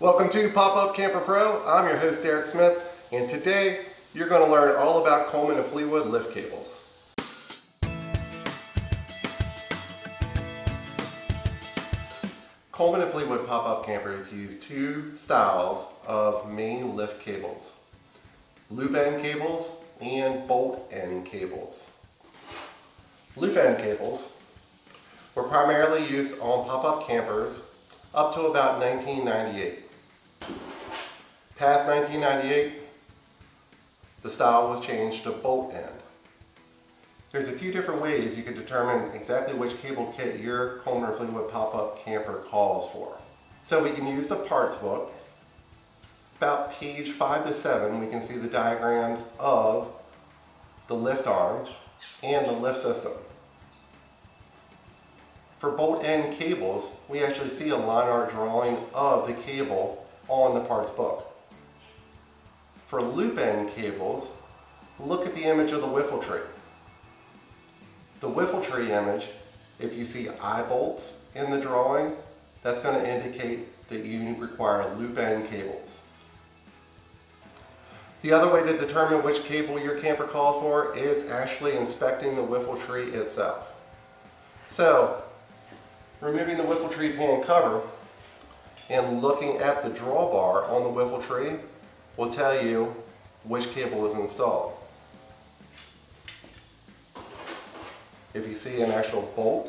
Welcome to Pop-Up Camper Pro. I'm your host Derek Smith, and today you're going to learn all about Coleman and Fleetwood lift cables. Coleman and Fleetwood pop-up campers use two styles of main lift cables: loop end cables and bolt end cables. Loop end cables were primarily used on pop-up campers up to about 1998. Past 1998, the style was changed to bolt end. There's a few different ways you can determine exactly which cable kit your Coleman or Fleetwood pop-up camper calls for. So we can use the parts book. About page 5 to 7, we can see the diagrams of the lift arms and the lift system. For bolt end cables, we actually see a line art drawing of the cable on the parts book. For loop end cables, look at the image of the wiffle tree. The wiffle tree image, if you see eye bolts in the drawing, that's going to indicate that you require loop end cables. The other way to determine which cable your camper calls for is actually inspecting the wiffle tree itself. So, removing the wiffle tree pan cover and looking at the drawbar on the wiffle tree will tell you which cable is installed. If you see an actual bolt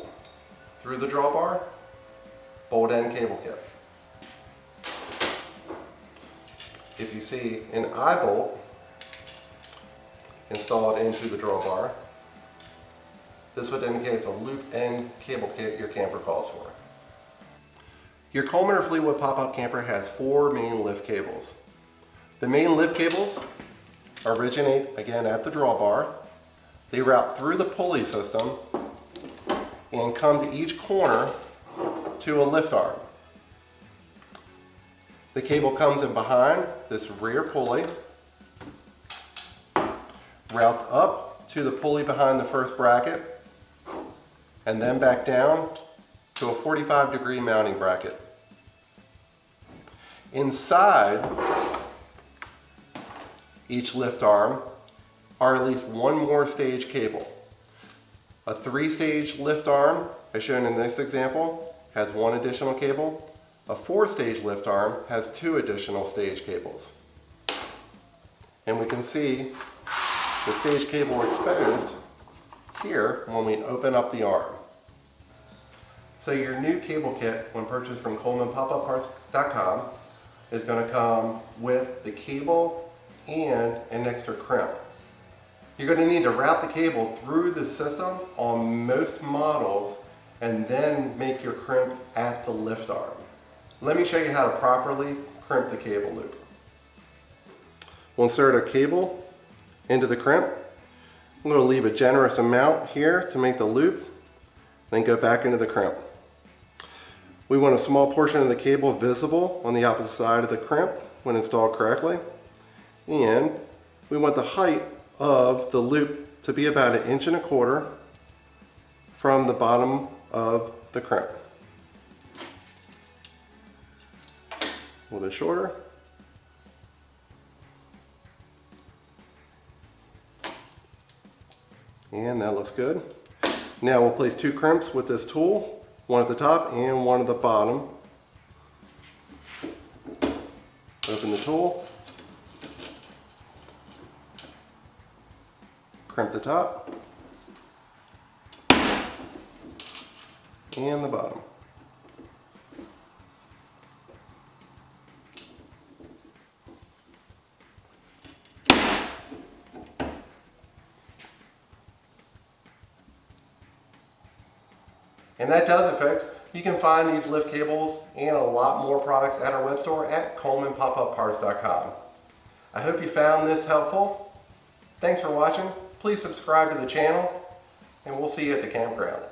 through the drawbar, bolt end cable kit. If you see an eye bolt installed into the drawbar, this would indicate it's a loop end cable kit your camper calls for. Your Coleman or Fleetwood pop-up camper has 4 main lift cables. The main lift cables originate again at the drawbar. They route through the pulley system and come to each corner to a lift arm. The cable comes in behind this rear pulley, routes up to the pulley behind the first bracket, and then back down to a 45-degree mounting bracket. Inside each lift arm are at least one more stage cable. A 3-stage lift arm, as shown in this example, has 1 additional cable. A 4-stage lift arm has 2 additional stage cables. And we can see the stage cable exposed here when we open up the arm. So your new cable kit, when purchased from ColemanPopUpParts.com, is going to come with the cable and an extra crimp. You're going to need to route the cable through the system on most models and then make your crimp at the lift arm. Let me show you how to properly crimp the cable loop. We'll insert a cable into the crimp. I'm going to leave a generous amount here to make the loop, then go back into the crimp. We want a small portion of the cable visible on the opposite side of the crimp when installed correctly. And we want the height of the loop to be about 1.25 inches from the bottom of the crimp. A little bit shorter. And that looks good. Now we'll place 2 crimps with this tool, one at the top and one at the bottom. Open the tool, crimp the top and the bottom. And that does it, folks. You can find these lift cables and a lot more products at our web store at ColemanPopUpParts.com. I hope you found this helpful. Thanks for watching. Please subscribe to the channel, and we'll see you at the campground.